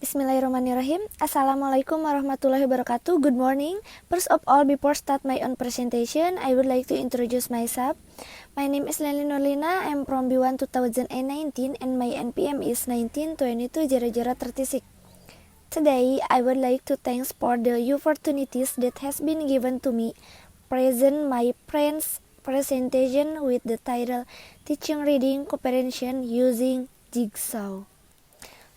Bismillahirrahmanirrahim. Assalamualaikum warahmatullahi wabarakatuh. Good morning. First of all, before start my own presentation, I would like to introduce myself. My name is Lely Nurlina. I'm from B1 2019 and my NPM is 19220036. Today, I would like to thanks for the opportunities that has been given to me present my friend's presentation with the title Teaching Reading Comprehension Using Jigsaw.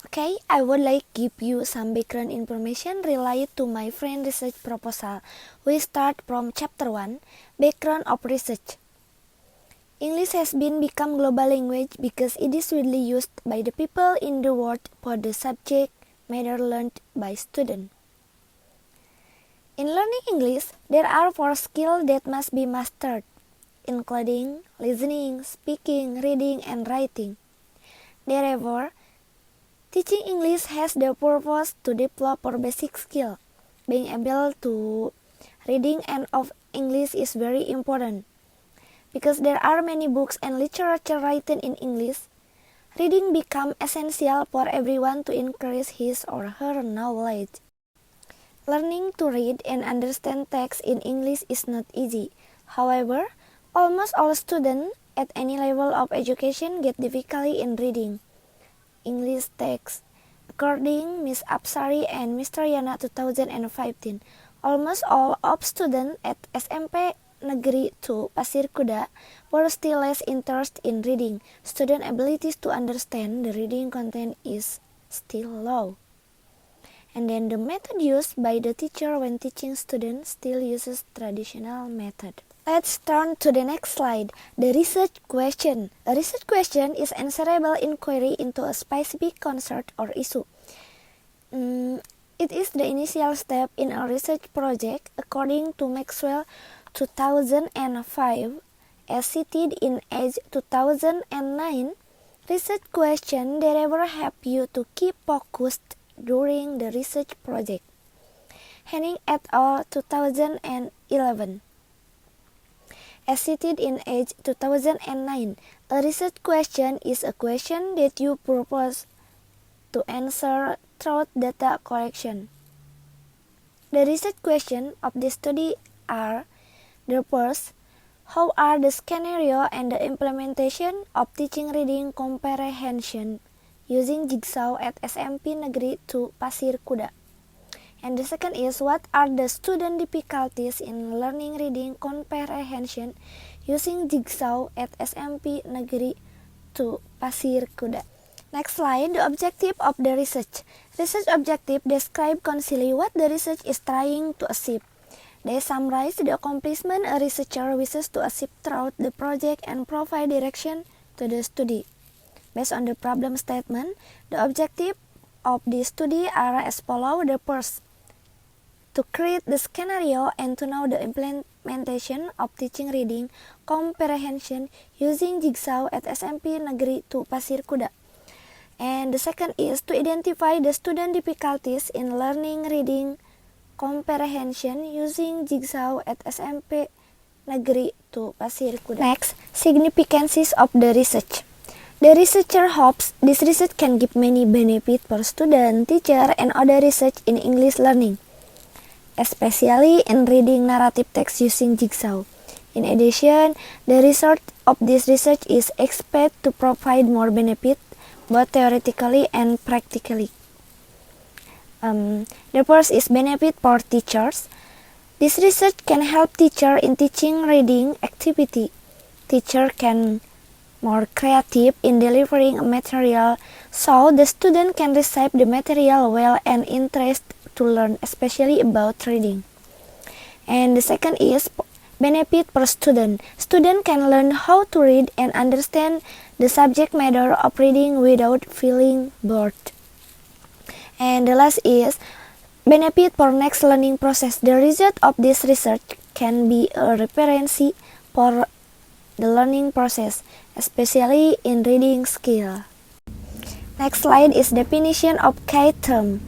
Okay, I would like to give you some background information related to my friend research proposal. We start from chapter 1, background of research. English has been become global language because it is widely used by the people in the world for the subject matter learned by students. In learning English, there are 4 skills that must be mastered, including listening, speaking, reading, and writing. Therefore, teaching English has the purpose to develop our basic skill. Being able to reading and of English is very important. Because there are many books and literature written in English, reading becomes essential for everyone to increase his or her knowledge. Learning to read and understand text in English is not easy. However, almost all students at any level of education get difficulty in reading English text. According Ms. Apsari and Mr. Yana 2015, almost all of students at SMP Negeri 2 Pasir Kuda were still less interested in reading. Student abilities to understand the reading content is still low. And then the method used by the teacher when teaching students still uses traditional method. Let's turn to the next slide, the research question. A research question is answerable inquiry into a specific concept or issue. It is the initial step in a research project according to Maxwell 2005, as cited in Age 2009. Research question therefore help you to keep focused during the research project. Henning et al. 2011. As cited in Age 2009, a research question is a question that you propose to answer through data collection. The research questions of this study are: the first, how are the scenario and the implementation of teaching reading comprehension using Jigsaw at SMP Negeri 2 Pasir Kuda? And the second is, what are the student difficulties in learning reading comprehension using Jigsaw at SMP Negeri 2 Pasir Kuda? Next slide, the objective of the research. Research objective describe concisely what the research is trying to achieve. They summarize the accomplishment a researcher wishes to achieve throughout the project and provide direction to the study. Based on the problem statement, the objective of the study are as follows. The first, to create the scenario and to know the implementation of teaching reading comprehension using Jigsaw at SMP Negeri 2 Pasir Kuda. And the second is to identify the student difficulties in learning reading comprehension using Jigsaw at SMP Negeri 2 Pasir Kuda. Next, significances of the research. The researcher hopes this research can give many benefits for student, teacher, and other research in English learning, especially in reading narrative text using Jigsaw. In addition, the result of this research is expected to provide more benefit, both theoretically and practically. The first is benefit for teachers. This research can help teacher in teaching reading activity. Teacher can more creative in delivering a material, so the student can receive the material well and interest to learn, especially about reading. And the second is benefit per student. Student can learn how to read and understand the subject matter of reading without feeling bored. And the last is benefit for next learning process. The result of this research can be a reference for the learning process, especially in reading skill. Next slide is definition of key term.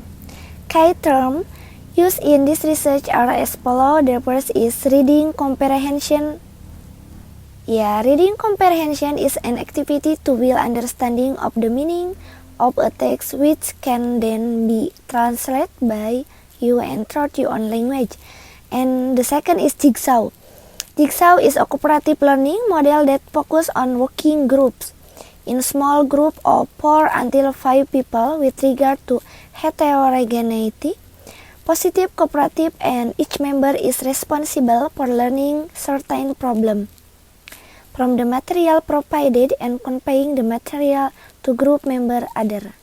Key term used in this research are as follows. The first is reading comprehension. Reading comprehension is an activity to build understanding of the meaning of a text which can then be translated by you and taught you on language. And the second is Jigsaw. Jigsaw is a cooperative learning model that focuses on working groups in small group of 4 until 5 people with regard to heterogeneity, positive, cooperative, and each member is responsible for learning certain problem from the material provided and conveying the material to group member other.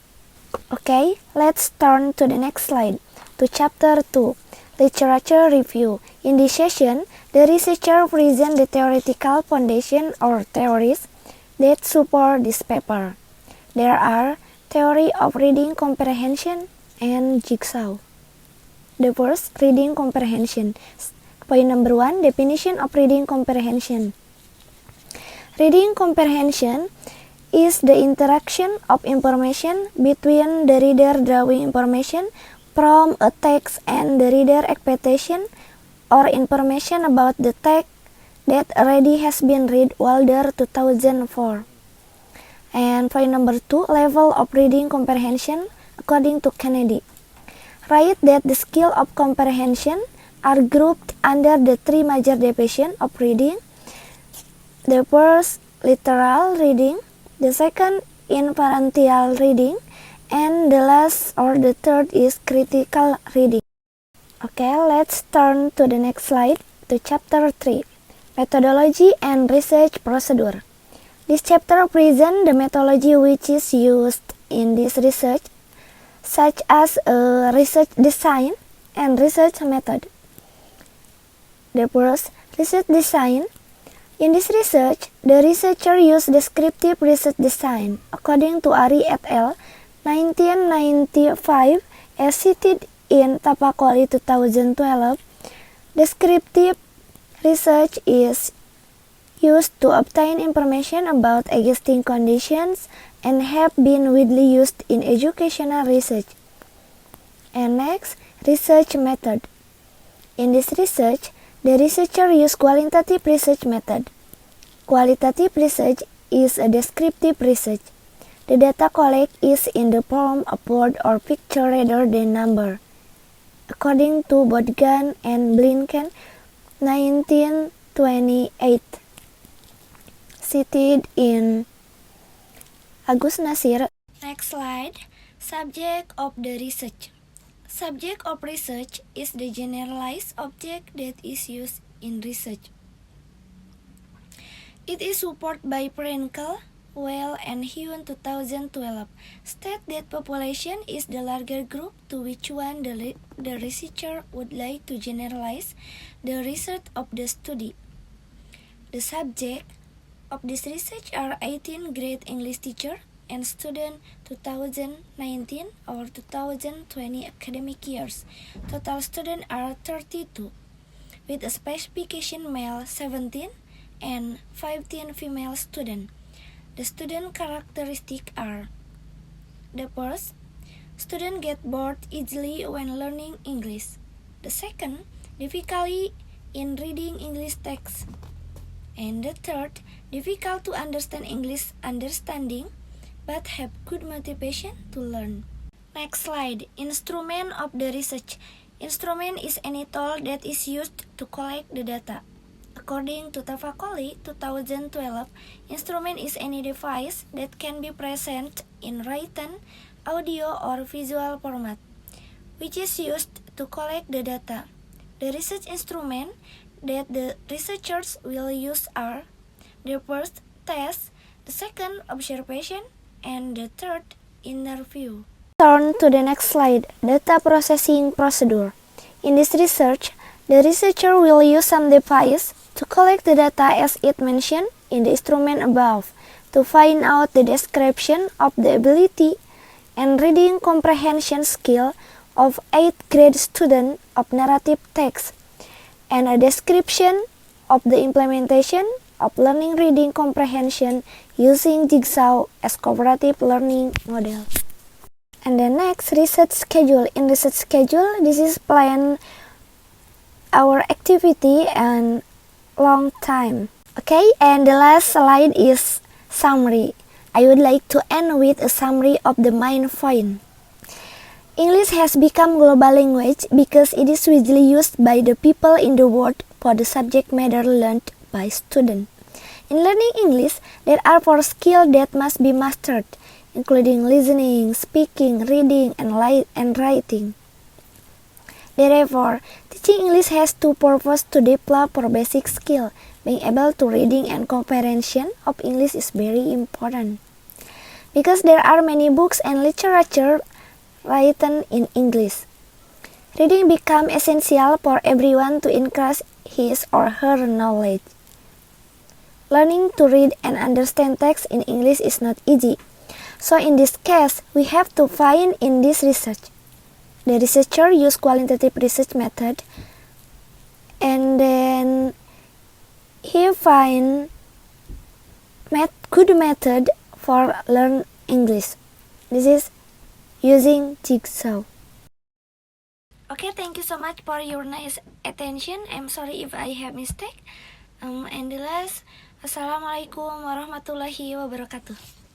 Okay, let's turn to the next slide, to chapter 2, literature review. In this session, the researcher presents the theoretical foundation or theories that support this paper. There are theory of reading comprehension and Jigsaw. The first, reading comprehension. Point number 1, definition of reading comprehension. Reading comprehension is the interaction of information between the reader drawing information from a text and the reader expectation or information about the text that already has been read. Wilder, 2004. And point number 2, level of reading comprehension according to Kennedy. Write that the skill of comprehension are grouped under the 3 major divisions of reading. The first, literal reading, the second, inferential reading, and the last or the third is critical reading. Okay, let's turn to the next slide, to chapter 3, methodology and research procedure. This chapter presents the methodology which is used in this research, such as a research design and research method. The first, research design. In this research, the researcher used descriptive research design according to Ari et al. 1995 as cited in Tapakoli 2012. Descriptive research is used to obtain information about existing conditions and have been widely used in educational research. And next, research method. In this research, the researcher used qualitative research method. Qualitative research is a descriptive research. The data collected is in the form of word or picture rather than number. According to Bodgan and Blinken, 1928. Cited in Agus Nasir. Next slide. Subject of the research. Subject of research is the generalized object that is used in research. It is supported by Frenkel, Well, and Huon 2012. State that population is the larger group to which one the researcher would like to generalize the result of the study. The subject of this research are 18 grade English teacher and student 2019 or 2020 academic years. Total students are 32, with a specification male 17 and 15 female students. The student characteristics are: the first, students get bored easily when learning English. The second, difficulty in reading English text. And the third, difficult to understand English understanding but have good motivation to learn. Next slide, instrument of the research. Instrument is any tool that is used to collect the data. According to Tafakoli 2012, instrument is any device that can be present in written, audio, or visual format, which is used to collect the data. The research instrument that the researchers will use are: the first, test; the second, observation; and the third, interview. Turn to the next slide, data processing procedure. In this research, the researcher will use some device to collect the data as it mentioned in the instrument above, to find out the description of the ability and reading comprehension skill of 8th grade student of narrative text, and a description of the implementation of learning reading comprehension using Jigsaw as cooperative learning model. And the next, research schedule. In research schedule, this is plan our activity and long time. Okay, and the last slide is summary. I would like to end with a summary of the main point. English has become global language because it is widely used by the people in the world for the subject matter learned by students. In learning English, there are 4 skills that must be mastered, including listening, speaking, reading, and writing. Therefore, teaching English has 2 purposes to develop for basic skill. Being able to reading and comprehension of English is very important. Because there are many books and literature written in English. Reading becomes essential for everyone to increase his or her knowledge. Learning to read and understand text in English is not easy. So in this case, we have to find in this research. The researcher used qualitative research method, and then he find good method for learn English. This is using jigsaw. Okay, thank you so much for your nice attention. I'm sorry if I have mistake. And the last, Assalamualaikum warahmatullahi wabarakatuh.